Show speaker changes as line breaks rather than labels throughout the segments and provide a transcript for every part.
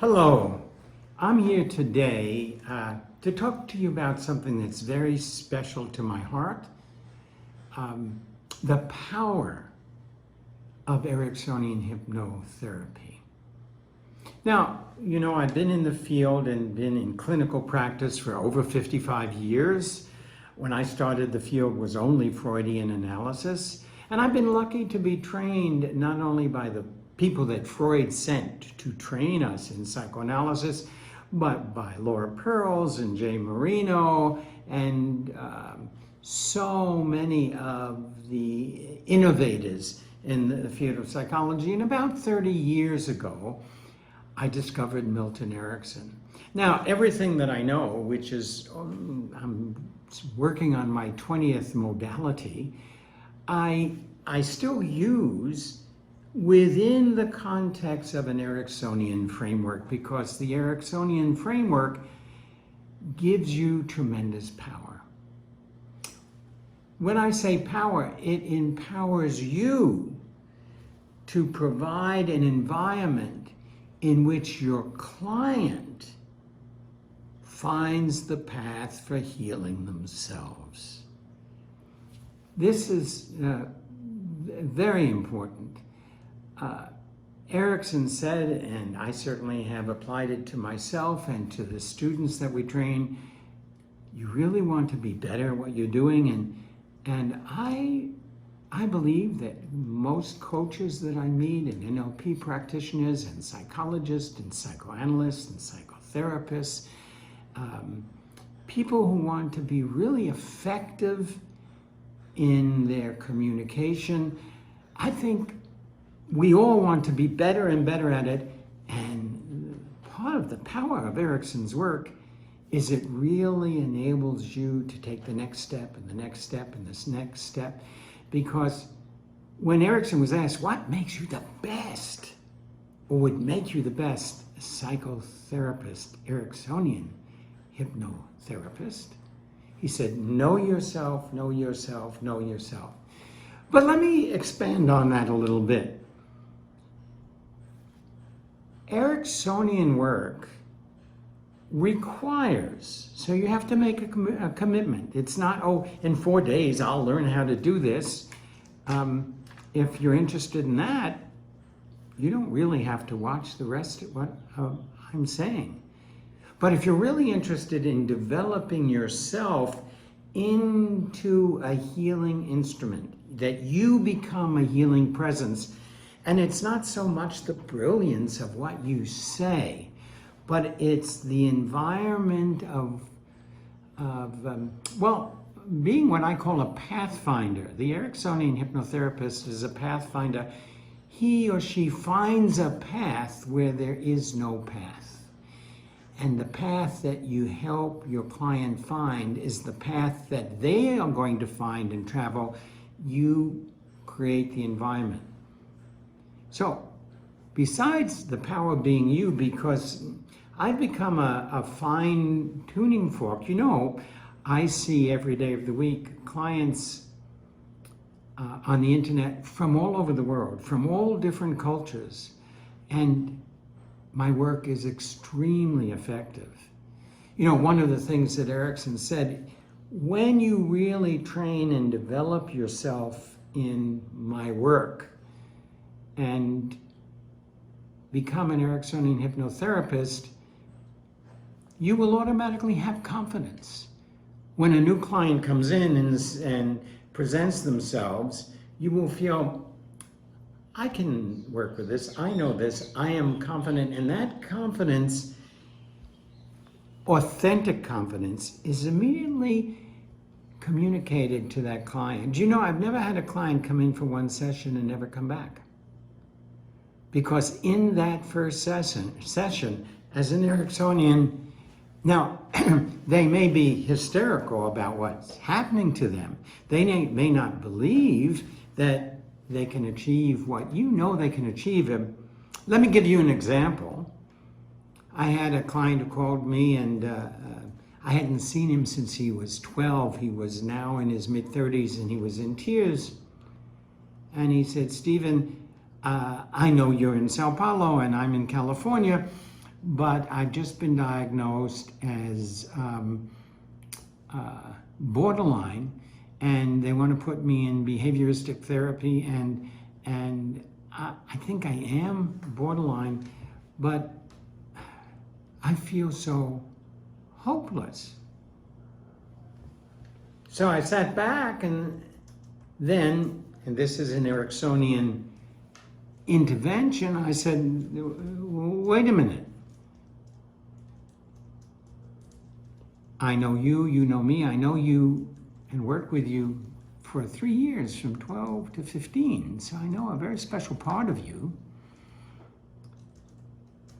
Hello, I'm here today to talk to you about something that's very special to my heart, the power of Ericksonian hypnotherapy. Now, you know, I've been in the field and been in clinical practice for over 55 years. When I started, the field was only Freudian analysis, and I've been lucky to be trained not only by the people that Freud sent to train us in psychoanalysis, but by Laura Pearls and Jay Marino and so many of the innovators in the field of psychology. And about 30 years ago, I discovered Milton Erickson. Now, everything that I know, which is, I'm working on my 20th modality, I still use within the context of an Ericksonian framework, because the Ericksonian framework gives you tremendous power. When I say power, it empowers you to provide an environment in which your client finds the path for healing themselves. This is very important. Erickson said, and I certainly have applied it to myself and to the students that we train, you really want to be better at what you're doing. And I believe that most coaches that I meet, and NLP practitioners and psychologists and psychoanalysts and psychotherapists, people who want to be really effective in their communication, I think we all want to be better and better at it, and part of the power of Erickson's work is it really enables you to take the next step and the next step and this next step, because when Erickson was asked what makes you the best or would make you the best psychotherapist, Ericksonian hypnotherapist, he said, know yourself, know yourself, know yourself. But let me expand on that a little bit. Ericksonian work requires, so you have to make a commitment. It's not, oh, in 4 days I'll learn how to do this. If you're interested in that, you don't really have to watch the rest of what I'm saying. But if you're really interested in developing yourself into a healing instrument, that you become a healing presence, and it's not so much the brilliance of what you say, but it's the environment of being what I call a pathfinder. The Ericksonian hypnotherapist is a pathfinder. He or she finds a path where there is no path. And the path that you help your client find is the path that they are going to find and travel. You create the environment. So, besides the power being you, because I've become a fine tuning fork, you know, I see every day of the week clients on the internet from all over the world, from all different cultures, and my work is extremely effective. You know, one of the things that Erickson said, when you really train and develop yourself in my work, and become an Ericksonian hypnotherapist, you will automatically have confidence. When a new client comes in and presents themselves, you will feel, I can work with this, I know this, I am confident, and that confidence, authentic confidence, is immediately communicated to that client. You know, I've never had a client come in for one session and never come back. Because in that first session, as an Ericksonian, now, they may be hysterical about what's happening to them. They may not believe that they can achieve what you know they can achieve. Let me give you an example. I had a client who called me, and I hadn't seen him since he was 12. He was now in his mid-30s, and he was in tears. And he said, Stephen, I know you're in Sao Paulo and I'm in California, but I've just been diagnosed as borderline, and they want to put me in behavioristic therapy, and I think I am borderline, but I feel so hopeless. So I sat back, and then, and this is an Ericksonian intervention, I said, wait a minute. I know you, you know me, I know you and worked with you for 3 years, from 12 to 15, so I know a very special part of you.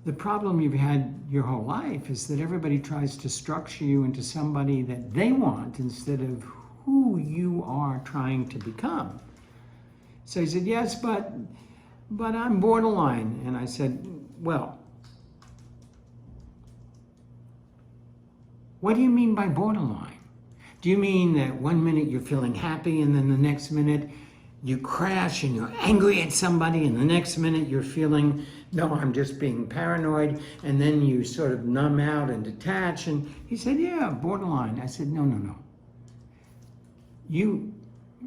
The problem you've had your whole life is that everybody tries to structure you into somebody that they want instead of who you are trying to become. So he said, yes, but I'm borderline. And I said, well, what do you mean by borderline? Do you mean that 1 minute you're feeling happy and then the next minute you crash and you're angry at somebody, and the next minute you're feeling, no, I'm just being paranoid, and then you sort of numb out and detach? And he said, yeah, borderline. I said, no. You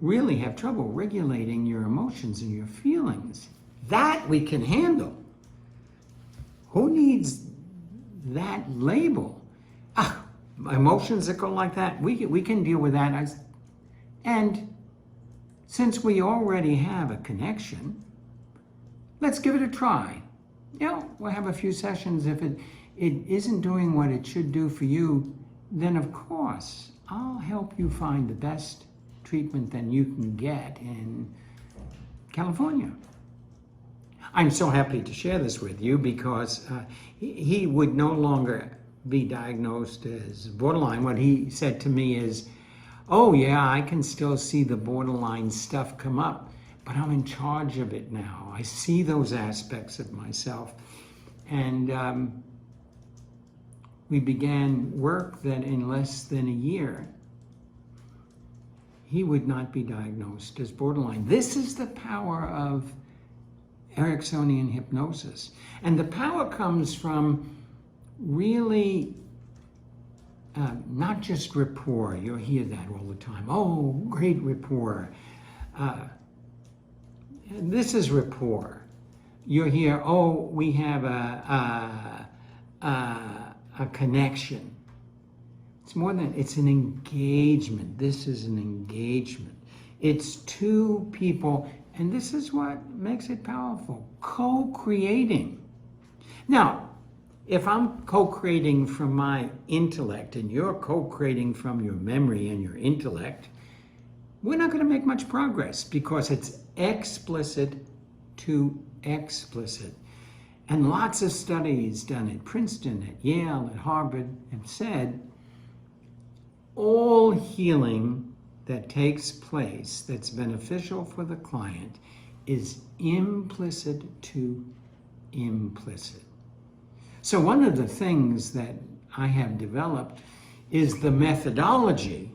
really have trouble regulating your emotions and your feelings. That we can handle. Who needs that label? Emotions that go like that, we can deal with that. And since we already have a connection, let's give it a try. We'll have a few sessions. If it isn't doing what it should do for you, then of course, I'll help you find the best treatment that you can get in California. I'm so happy to share this with you because he would no longer be diagnosed as borderline. What he said to me is, oh yeah, I can still see the borderline stuff come up, but I'm in charge of it now. I see those aspects of myself. And we began work that in less than a year, he would not be diagnosed as borderline. This is the power of Ericksonian hypnosis. And the power comes from really not just rapport. You'll hear that all the time. Oh, great rapport. This is rapport. You'll hear, oh, we have a connection. It's more than, it's an engagement. This is an engagement. It's two people, and this is what makes it powerful, co-creating. Now, if I'm co-creating from my intellect and you're co-creating from your memory and your intellect, we're not going to make much progress because it's explicit to explicit. And lots of studies done at Princeton, at Yale, at Harvard have said all healing that takes place that's beneficial for the client is implicit to implicit. So one of the things that I have developed is the methodology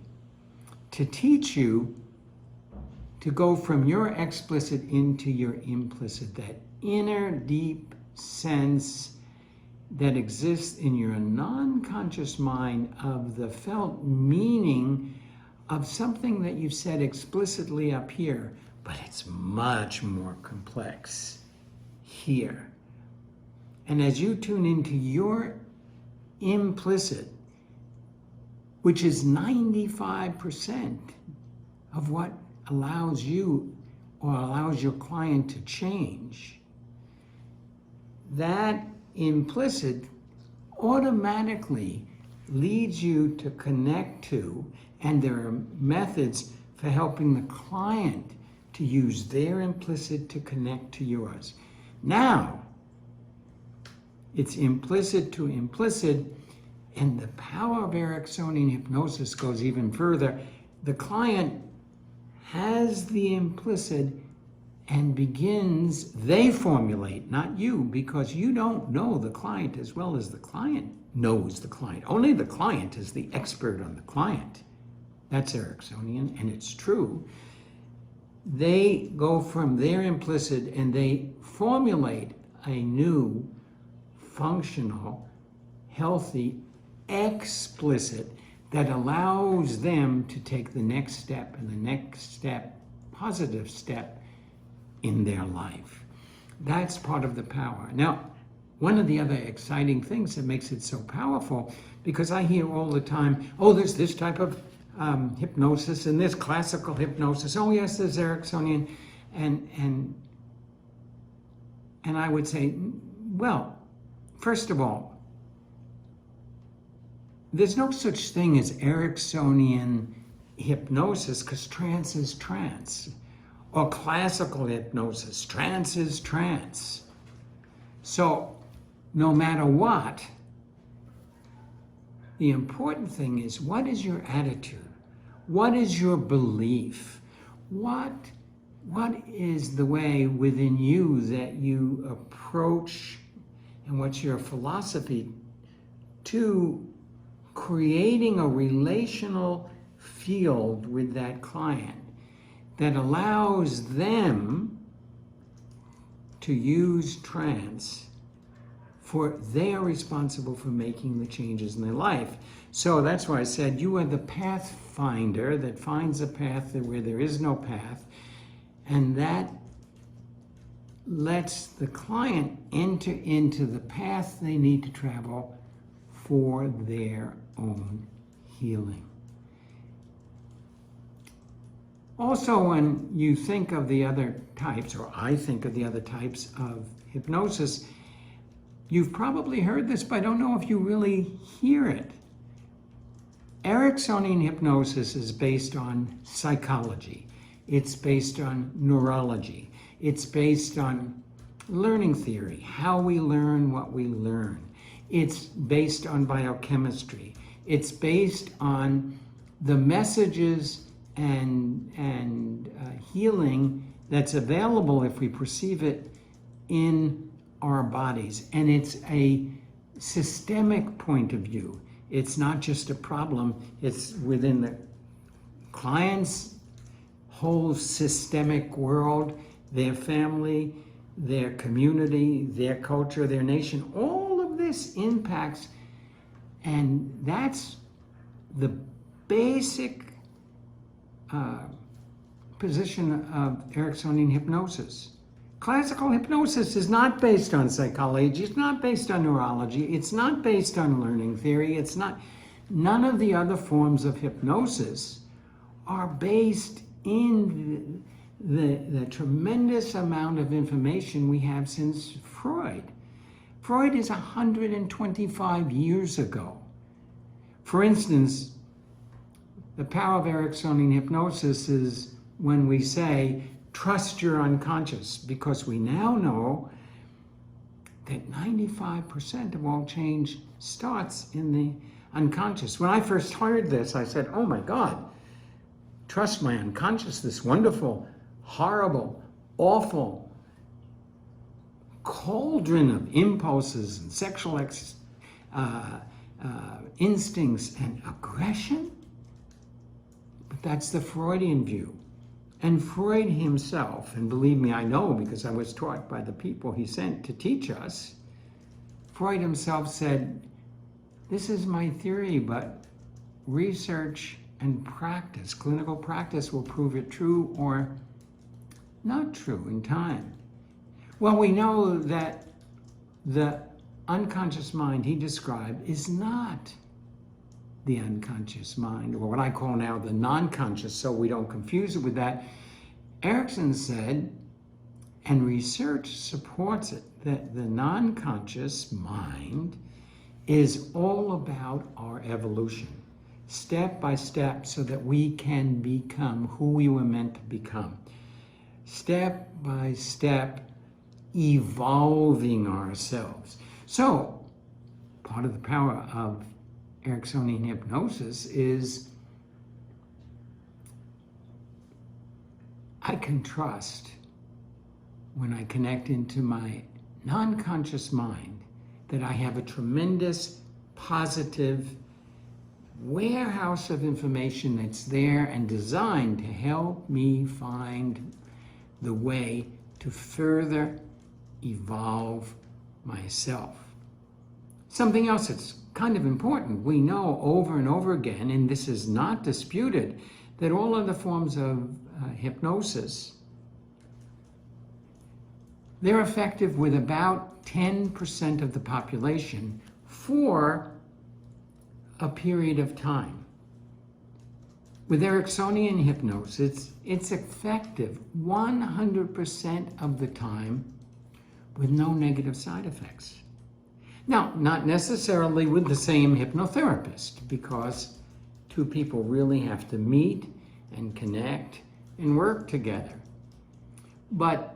to teach you to go from your explicit into your implicit, that inner deep sense that exists in your non-conscious mind of the felt meaning of something that you've said explicitly up here, but it's much more complex here. And as you tune into your implicit, which is 95% of what allows you or allows your client to change, that implicit automatically leads you to connect to, and there are methods for helping the client to use their implicit to connect to yours. Now, it's implicit to implicit, and the power of Ericksonian hypnosis goes even further. The client has the implicit and begins, they formulate, not you, because you don't know the client as well as the client knows the client. Only the client is the expert on the client. That's Ericksonian, and it's true. They go from their implicit and they formulate a new functional, healthy, explicit, that allows them to take the next step and the next step, positive step in their life. That's part of the power. Now, one of the other exciting things that makes it so powerful, because I hear all the time, oh, there's this type of hypnosis and this classical hypnosis. Oh, yes, there's Ericksonian. And I would say, well, first of all, there's no such thing as Ericksonian hypnosis, because trance is trance. Or classical hypnosis, trance is trance. So no matter what, the important thing is, what is your attitude? What is your belief? What is the way within you that you approach, and what's your philosophy to creating a relational field with that client that allows them to use trance, for they are responsible for making the changes in their life. So that's why I said you are the pathfinder that finds a path where there is no path, and that lets the client enter into the path they need to travel for their own healing. Also, when you think of the other types, or I think of the other types of hypnosis, you've probably heard this, but I don't know if you really hear it. Ericksonian hypnosis is based on psychology. It's based on neurology. It's based on learning theory, how we learn what we learn. It's based on biochemistry. It's based on the messages and healing that's available if we perceive it in our bodies. And it's a systemic point of view. It's not just a problem, it's within the client's whole systemic world, their family, their community, their culture, their nation. All of this impacts, and that's the basic position of Ericksonian hypnosis. Classical hypnosis is not based on psychology, it's not based on neurology, it's not based on learning theory, it's not, none of the other forms of hypnosis are based in the tremendous amount of information we have since Freud. Freud is 125 years ago. For instance, the power of Ericksonian hypnosis is when we say, trust your unconscious, because we now know that 95% of all change starts in the unconscious. When I first heard this, I said, oh my God, trust my unconscious, this wonderful, horrible, awful cauldron of impulses and sexual instincts and aggression. But that's the Freudian view. And Freud himself, and believe me, I know because I was taught by the people he sent to teach us, Freud himself said, this is my theory, but research and practice, clinical practice, will prove it true or not true in time. Well, we know that the unconscious mind he described is not the unconscious mind, or what I call now the non-conscious, so we don't confuse it with that. Erickson said, and research supports it, that the non-conscious mind is all about our evolution, step by step, so that we can become who we were meant to become. Step by step, evolving ourselves. So, part of the power of Ericksonian hypnosis is I can trust when I connect into my non-conscious mind that I have a tremendous positive warehouse of information that's there and designed to help me find the way to further evolve myself. Something else that's kind of important, we know over and over again, and this is not disputed, that all other forms of hypnosis, they're effective with about 10% of the population for a period of time. With Ericksonian hypnosis, it's effective 100% of the time with no negative side effects. Now, not necessarily with the same hypnotherapist, because two people really have to meet and connect and work together. But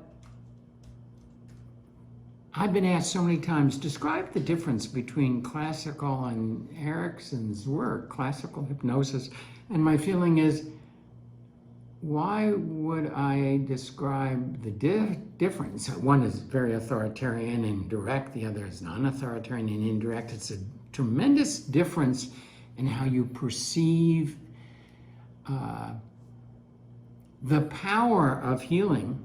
I've been asked so many times, describe the difference between classical and Erickson's work, classical hypnosis. And my feeling is, why would I describe the difference? One is very authoritarian and direct, the other is non-authoritarian and indirect. It's a tremendous difference in how you perceive the power of healing,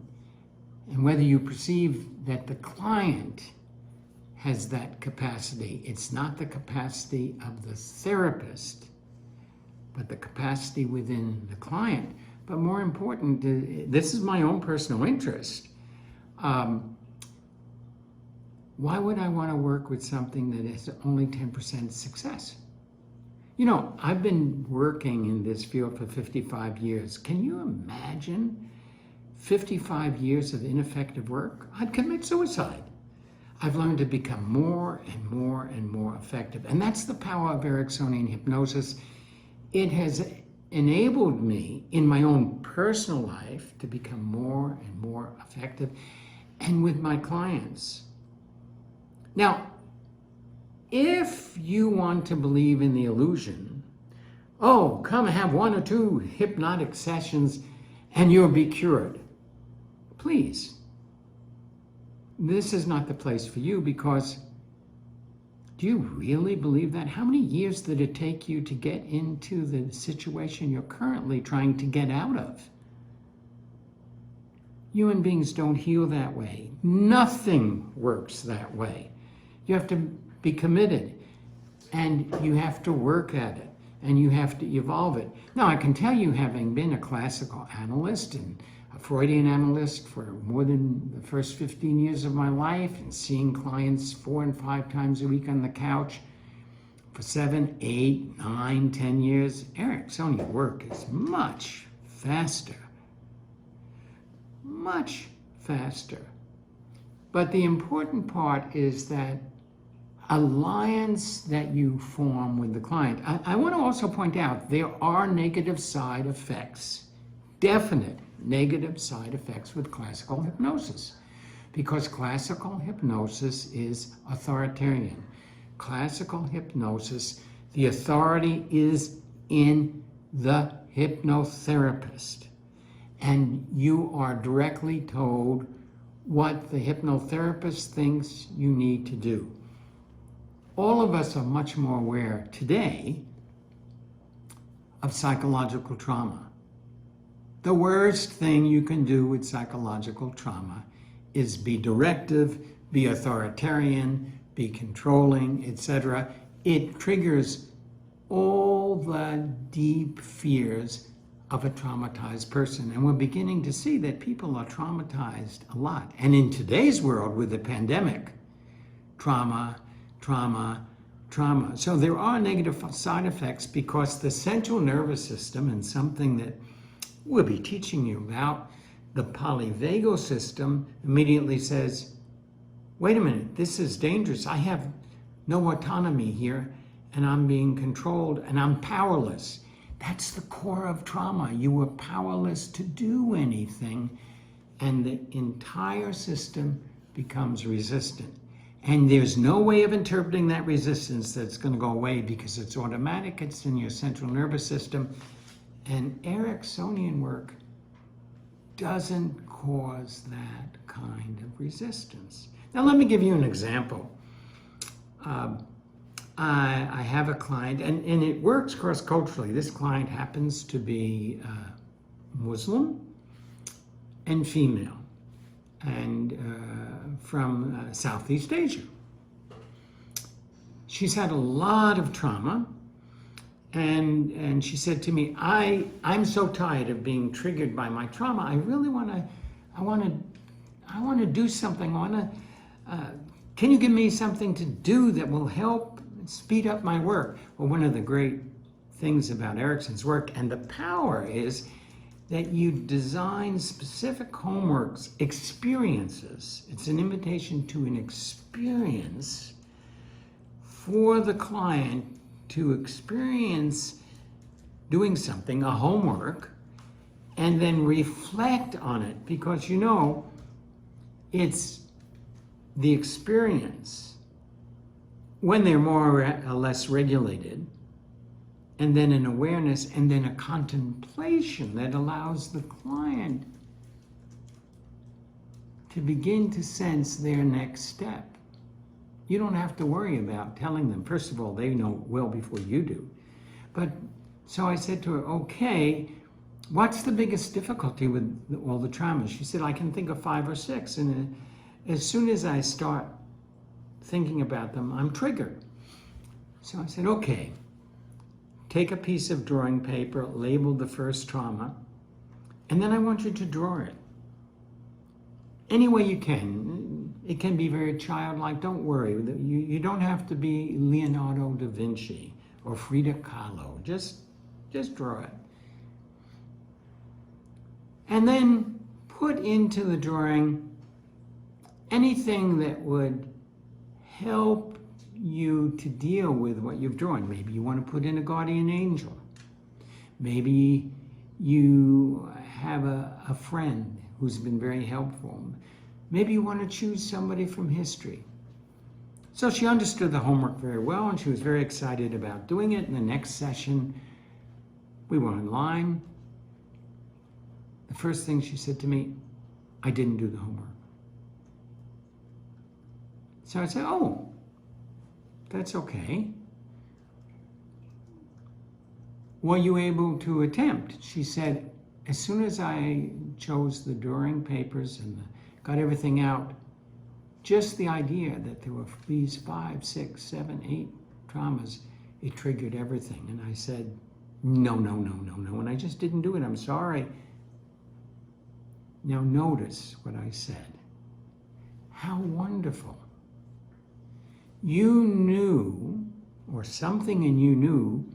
and whether you perceive that the client has that capacity. It's not the capacity of the therapist, but the capacity within the client. But more important, this is my own personal interest. Why would I want to work with something that is only 10% success? You know, I've been working in this field for 55 years. Can you imagine 55 years of ineffective work? I'd commit suicide. I've learned to become more and more and more effective. And that's the power of Ericksonian hypnosis. It has enabled me in my own personal life to become more and more effective, and with my clients. Now, if you want to believe in the illusion, oh, come have 1 or 2 hypnotic sessions and you'll be cured, please. This is not the place for you, because do you really believe that? How many years did it take you to get into the situation you're currently trying to get out of? Human beings don't heal that way. Nothing works that way. You have to be committed, and you have to work at it, and you have to evolve it. Now, I can tell you, having been a classical analyst and a Freudian analyst for more than the first 15 years of my life, and seeing clients 4 and 5 times a week on the couch for 7, 8, 9, 10 years, Ericksonian work is much faster. Much faster. But the important part is that alliance that you form with the client. I want to also point out there are negative side effects, definite negative side effects with classical hypnosis, because classical hypnosis is authoritarian. Classical hypnosis, the authority is in the hypnotherapist, and you are directly told what the hypnotherapist thinks you need to do. All of us are much more aware today of psychological trauma. The worst thing you can do with psychological trauma is be directive, be authoritarian, be controlling, etc. It triggers all the deep fears of a traumatized person. And we're beginning to see that people are traumatized a lot. And in today's world with the pandemic, trauma. So there are negative side effects, because the central nervous system, and something that we'll be teaching you about, the polyvagal system, immediately says, wait a minute, this is dangerous. I have no autonomy here, and I'm being controlled, and I'm powerless. That's the core of trauma. You were powerless to do anything, and the entire system becomes resistant. And there's no way of interpreting that resistance that's going to go away, because it's automatic, it's in your central nervous system. And Ericksonian work doesn't cause that kind of resistance. Now, let me give you an example. I have a client, and it works cross-culturally. This client happens to be Muslim and female, and from Southeast Asia. she's had a lot of trauma, and she said to me, I'm so tired of being triggered by my trauma. I really want to do something. Can you give me something to do that will help speed up my work? Well, one of the great things about Erickson's work and the power is that you design specific homeworks, experiences. It's an invitation to an experience for the client to experience doing something, a homework, and then reflect on it, because it's the experience when they're more or less regulated, and then an awareness, and then a contemplation that allows the client to begin to sense their next step. You don't have to worry about telling them. First of all, they know well before you do. But so I said to her, okay, what's the biggest difficulty with all the traumas? She said, I can think of 5 or 6. And as soon as I start thinking about them, I'm triggered. So I said, okay, take a piece of drawing paper, label the first trauma, and then I want you to draw it. Any way you can. It can be very childlike. Don't worry. You don't have to be Leonardo da Vinci or Frida Kahlo. Just draw it. And then put into the drawing anything that would help you to deal with what you've drawn. Maybe you want to put in a guardian angel. Maybe you have a friend who's been very helpful. Maybe you want to choose somebody from history. So she understood the homework very well, and she was very excited about doing it. In the next session, we were online. The first thing she said to me, I didn't do the homework. So I said, oh, that's okay. Were you able to attempt? She said, as soon as I chose the drawing papers and got everything out, just the idea that there were these 5, 6, 7, 8 traumas, it triggered everything. And I said, no. And I just didn't do it. I'm sorry. Now notice what I said. How wonderful. You knew, or something in you knew,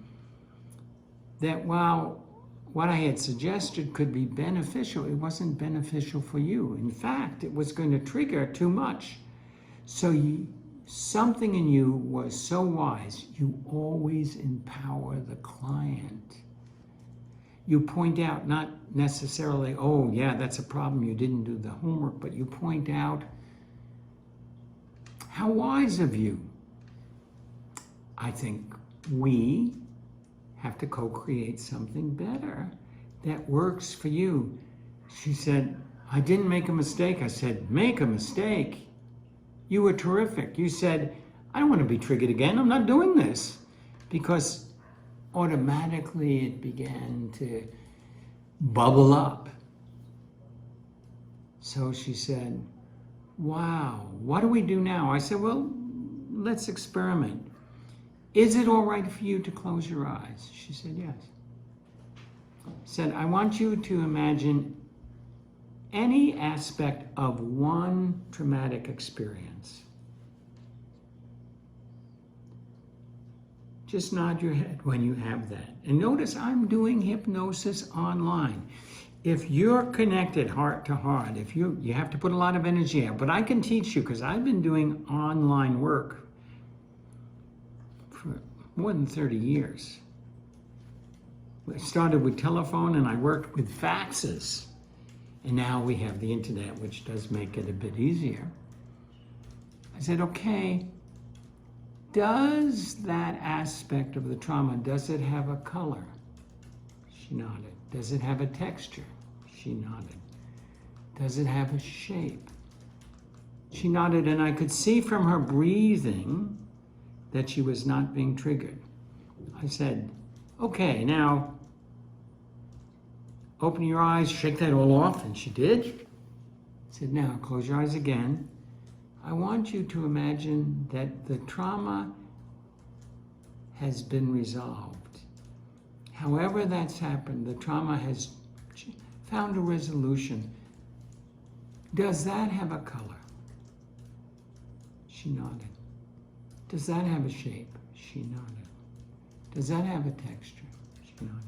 that while what I had suggested could be beneficial, it wasn't beneficial for you. In fact, it was going to trigger too much. So something in you was so wise. You always empower the client. You point out, not necessarily, oh yeah, that's a problem, you didn't do the homework, but you point out, how wise of you. I think we have to co-create something better that works for you. She said, I didn't make a mistake. I said, make a mistake? You were terrific. You said, I don't want to be triggered again. I'm not doing this. Because automatically it began to bubble up. So she said, wow, what do we do now? I said, well, let's experiment. Is it all right for you to close your eyes? She said, yes. I said, I want you to imagine any aspect of one traumatic experience. Just nod your head when you have that. And notice I'm doing hypnosis online. If you're connected heart to heart, if you have to put a lot of energy out, but I can teach you because I've been doing online work for more than 30 years. I started with telephone and I worked with faxes. And now we have the internet, which does make it a bit easier. I said, okay, does that aspect of the trauma, does it have a color? She nodded. Does it have a texture? She nodded. Does it have a shape? She nodded, and I could see from her breathing that she was not being triggered. I said, okay, now open your eyes, shake that all off, and she did. I said, now close your eyes again. I want you to imagine that the trauma has been resolved. However that's happened, the trauma has found a resolution. Does that have a color? She nodded. Does that have a shape? She nodded. Does that have a texture? She nodded.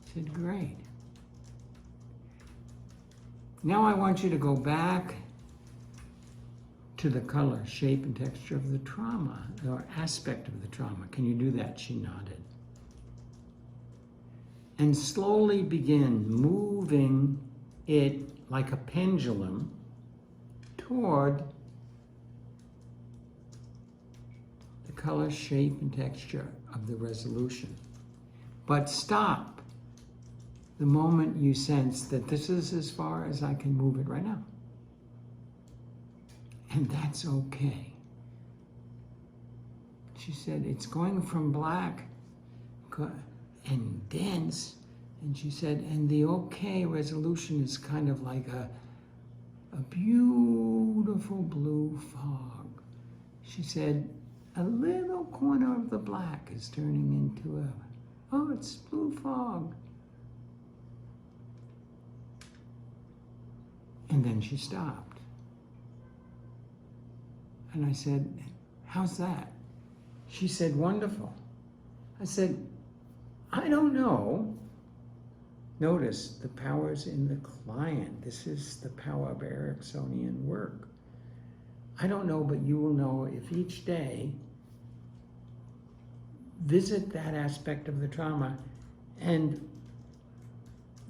I said, great. Now I want you to go back to the color, shape, and texture of the trauma, or aspect of the trauma. Can you do that? She nodded. And slowly begin moving it like a pendulum toward the color, shape, and texture of the resolution. But stop the moment you sense that this is as far as I can move it right now. And that's okay. She said, it's going from black and dense. And she said, and the okay resolution is kind of like a beautiful blue fog. She said, a little corner of the black is turning into it's blue fog. And then she stopped. And I said, how's that? She said, wonderful. I said, I don't know. Notice the power's in the client. This is the power of Ericksonian work. I don't know, but you will know if each day visit that aspect of the trauma. And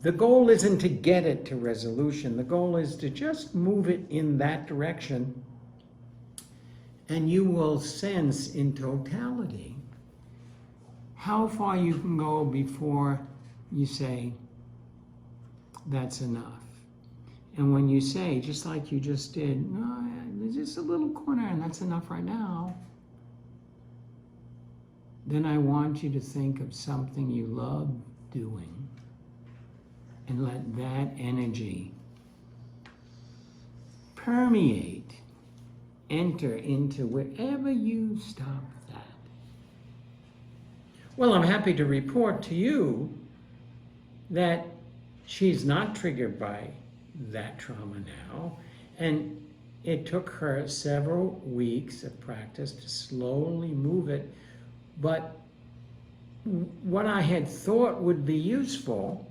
the goal isn't to get it to resolution. The goal is to just move it in that direction. And you will sense in totality how far you can go before you say, that's enough. And when you say, just like you just did, no, there's just a little corner and that's enough right now, then I want you to think of something you love doing and let that energy permeate, enter into wherever you stop that. Well, I'm happy to report to you that she's not triggered by that trauma now, and it took her several weeks of practice to slowly move it, but what I had thought would be useful,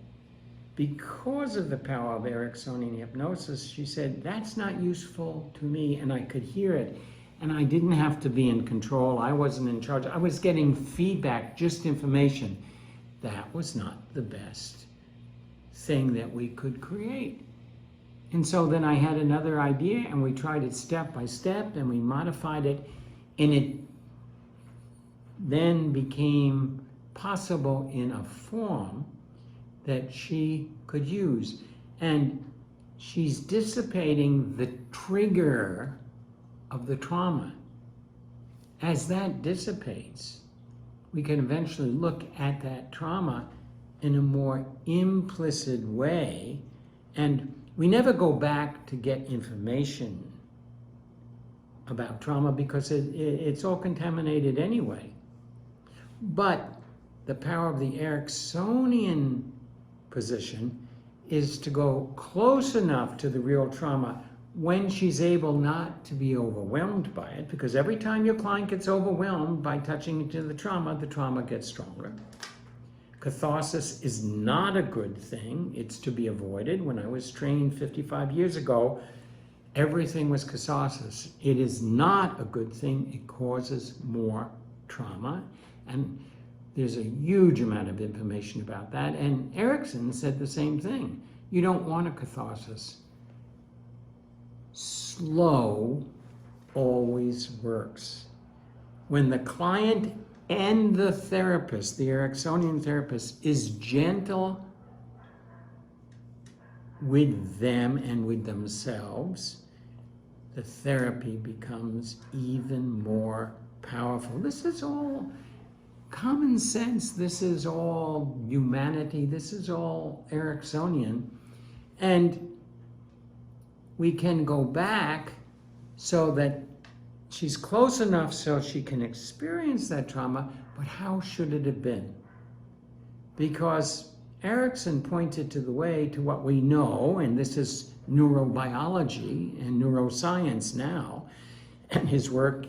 because of the power of Ericksonian hypnosis, she said, that's not useful to me, and I could hear it, and I didn't have to be in control. I wasn't in charge. I was getting feedback, just information. That was not the best thing that we could create. And so then I had another idea, and we tried it step by step, and we modified it, and it then became possible in a form that she could use. And she's dissipating the trigger of the trauma. As that dissipates, we can eventually look at that trauma in a more implicit way, and we never go back to get information about trauma because it's all contaminated anyway. But the power of the Ericksonian position is to go close enough to the real trauma when she's able not to be overwhelmed by it, because every time your client gets overwhelmed by touching into the trauma gets stronger. Catharsis is not a good thing. It's to be avoided. When I was trained 55 years ago, everything was catharsis. It is not a good thing. It causes more trauma. And there's a huge amount of information about that. And Erickson said the same thing. You don't want a catharsis. Slow always works. When the client and the therapist, the Ericksonian therapist, is gentle with them and with themselves, the therapy becomes even more powerful. This is all common sense. This is all humanity. This is all Ericksonian. And we can go back so that she's close enough so she can experience that trauma, but how should it have been? Because Erickson pointed to the way to what we know, and this is neurobiology and neuroscience now, and his work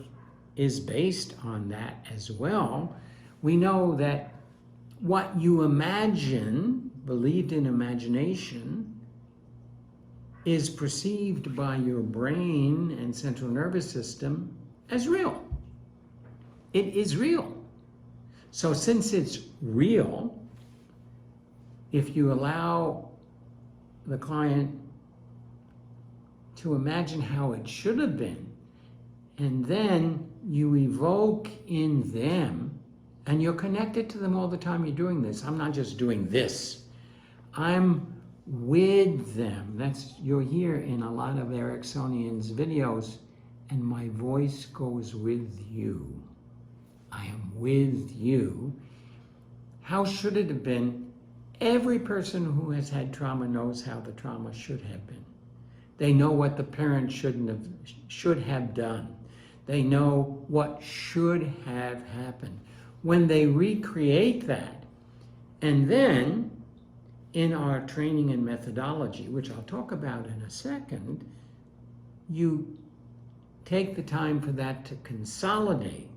is based on that as well. We know that what you imagine, believed in imagination, is perceived by your brain and central nervous system as real. It is real. So since it's real, if you allow the client to imagine how it should have been, and then you evoke in them, and you're connected to them all the time you're doing this. I'm not just doing this. I'm with them. You'll hear in a lot of Ericksonian's videos, and my voice goes with you. I am with you. How should it have been? Every person who has had trauma knows how the trauma should have been. They know what the parent should have done. They know what should have happened. When they recreate that, and then in our training and methodology, which I'll talk about in a second, you take the time for that to consolidate.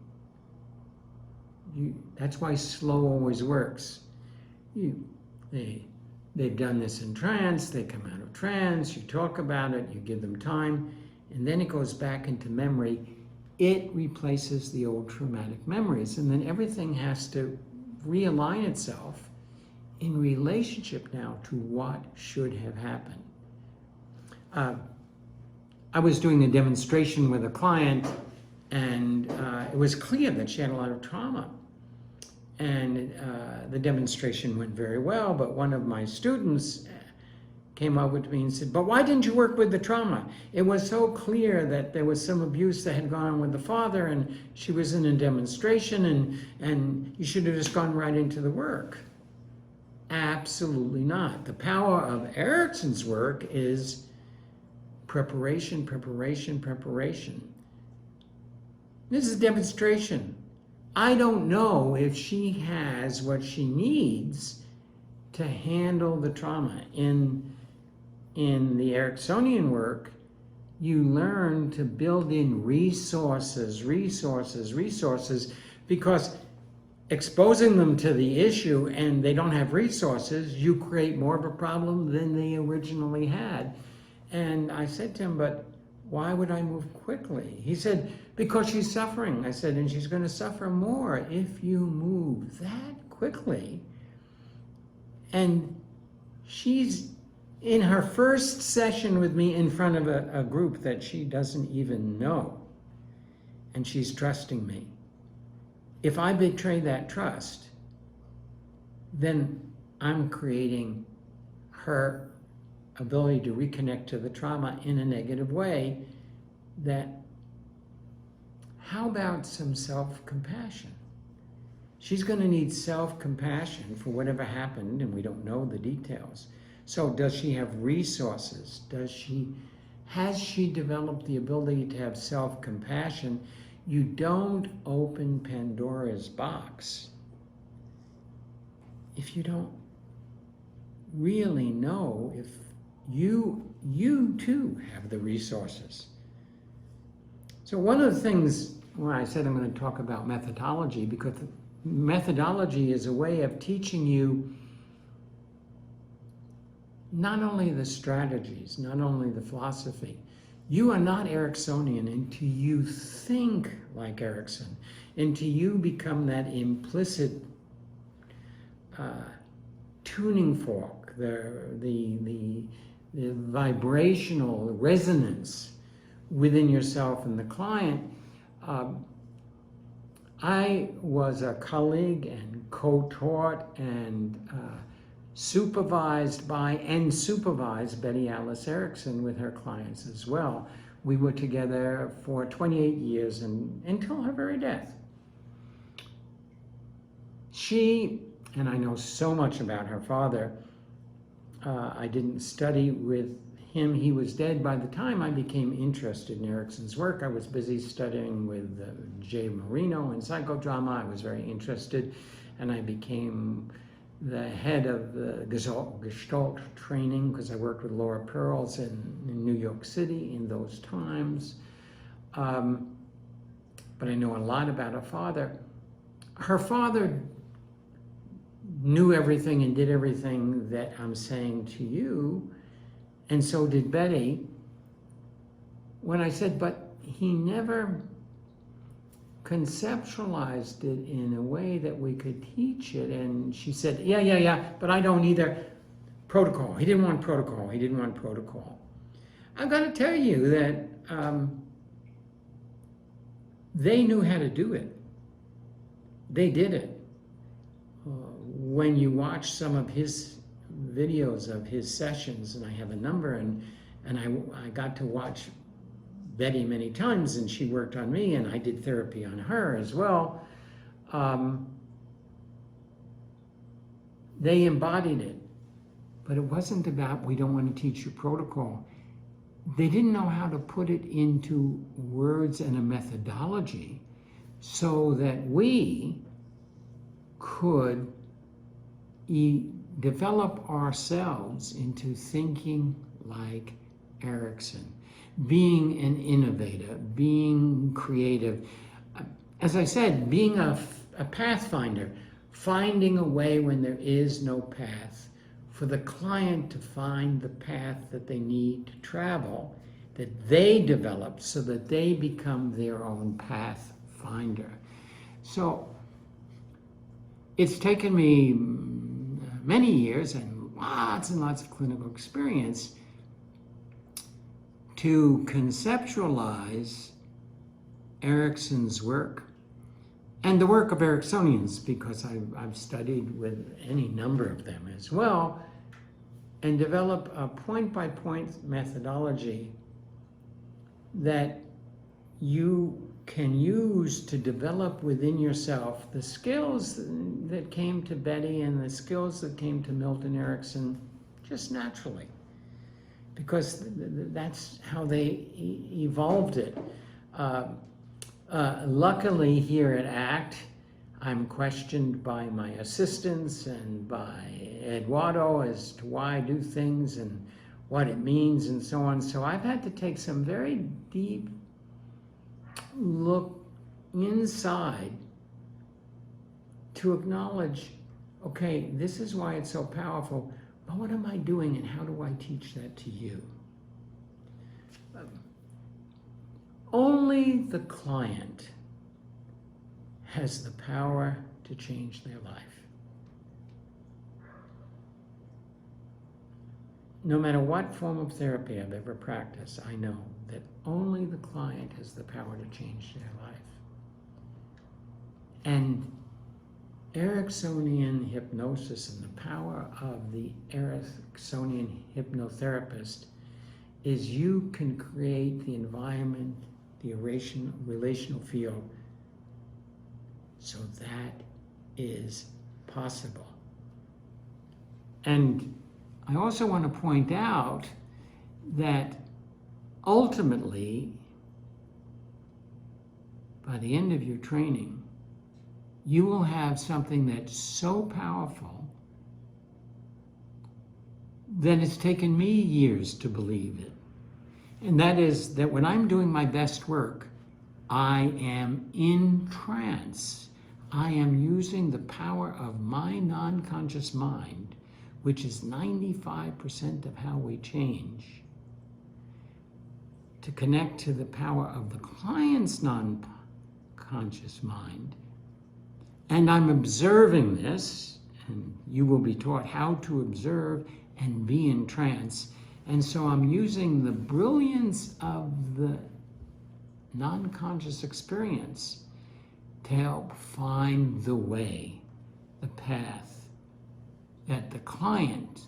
That's why slow always works. They've done this in trance, they come out of trance, you talk about it, you give them time, and then it goes back into memory. It replaces the old traumatic memories, and then everything has to realign itself in relationship now to what should have happened. I was doing a demonstration with a client, and it was clear that she had a lot of trauma. And the demonstration went very well, but one of my students came up with me and said, but why didn't you work with the trauma? It was so clear that there was some abuse that had gone on with the father, and she was in a demonstration, and you should have just gone right into the work. Absolutely not. The power of Erickson's work is preparation, preparation, preparation. This is a demonstration. I don't know if she has what she needs to handle the trauma. In the Ericksonian work, you learn to build in resources, because exposing them to the issue and they don't have resources, you create more of a problem than they originally had. And I said to him, but why would I move quickly? He said, because she's suffering. I said, and she's going to suffer more if you move that quickly. And she's in her first session with me in front of a group that she doesn't even know. And she's trusting me. If I betray that trust, then I'm creating her ability to reconnect to the trauma in a negative way. How about some self-compassion? She's going to need self-compassion for whatever happened, and we don't know the details. So does she have resources? Has she developed the ability to have self-compassion? You don't open Pandora's box if you don't really know if you too have the resources. So one of the things, when I said I'm going to talk about methodology, because methodology is a way of teaching you not only the strategies, not only the philosophy. You are not Ericksonian until you think like Erickson, until you become that implicit tuning fork, the vibrational resonance within yourself and the client. I was a colleague and co-taught and supervised by and supervised Betty Alice Erickson with her clients as well. We were together for 28 years until her very death. She, and I know so much about her father, I didn't study with him. He was dead. By the time I became interested in Erickson's work, I was busy studying with Jay Marino in psychodrama. I was very interested, and I became the head of the Gestalt training because I worked with Laura Pearls in New York City in those times. But I know a lot about her father. Her father knew everything and did everything that I'm saying to you, and so did Betty. When I said, but he never conceptualized it in a way that we could teach it, and she said, yeah, but I don't either. Protocol. He didn't want protocol. He didn't want protocol. I've got to tell you that they knew how to do it. They did it. When you watch some of his videos of his sessions, and I have a number, and I got to watch Betty many times, and she worked on me, and I did therapy on her as well. They embodied it, but it wasn't about, we don't want to teach you protocol. They didn't know how to put it into words and a methodology so that we could develop ourselves into thinking like Erickson, being an innovator, being creative. As I said, being a pathfinder, finding a way when there is no path, for the client to find the path that they need to travel, that they develop so that they become their own pathfinder. So it's taken me many years and lots of clinical experience to conceptualize Erickson's work and the work of Ericksonians, because I've studied with any number of them as well, and develop a point-by-point methodology that you can use to develop within yourself the skills that came to Betty and the skills that came to Milton Erickson just naturally, because that's how they evolved it. Luckily here at ACT, I'm questioned by my assistants and by Eduardo as to why I do things and what it means and so on. So I've had to take some very deep look inside to acknowledge, okay, this is why it's so powerful, but what am I doing and how do I teach that to you? Only the client has the power to change their life. No matter what form of therapy I've ever practiced, I know that only the client has the power to change their life. And Ericksonian hypnosis and the power of the Ericksonian hypnotherapist is you can create the environment, the relational field, so that is possible. And I also want to point out that ultimately, by the end of your training, you will have something that's so powerful that it's taken me years to believe it. And that is that when I'm doing my best work, I am in trance. I am using the power of my non-conscious mind, which is 95% of how we change, to connect to the power of the client's non-conscious mind. And I'm observing this, and you will be taught how to observe and be in trance. And so I'm using the brilliance of the non-conscious experience to help find the way, the path that the client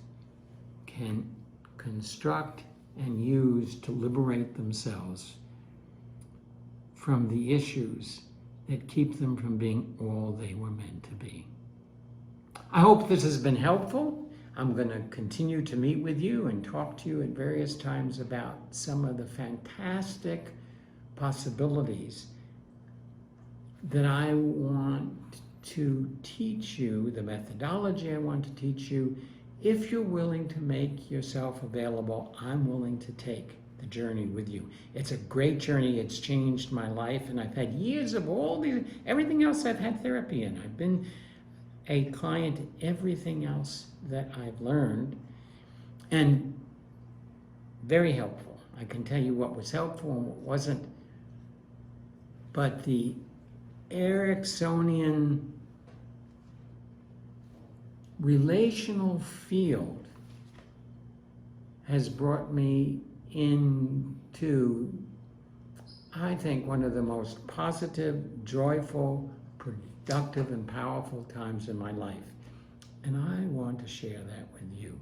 can construct and use to liberate themselves from the issues that keep them from being all they were meant to be. I hope this has been helpful. I'm going to continue to meet with you and talk to you at various times about some of the fantastic possibilities that I want to teach you, the methodology I want to teach you. If you're willing to make yourself available, I'm willing to take the journey with you. It's a great journey. It's changed my life, and I've had years of everything else I've had therapy in. I've been a client in everything else that I've learned, and very helpful. I can tell you what was helpful and what wasn't, but the Ericksonian relational field has brought me into, I think, one of the most positive, joyful, productive, and powerful times in my life. And I want to share that with you.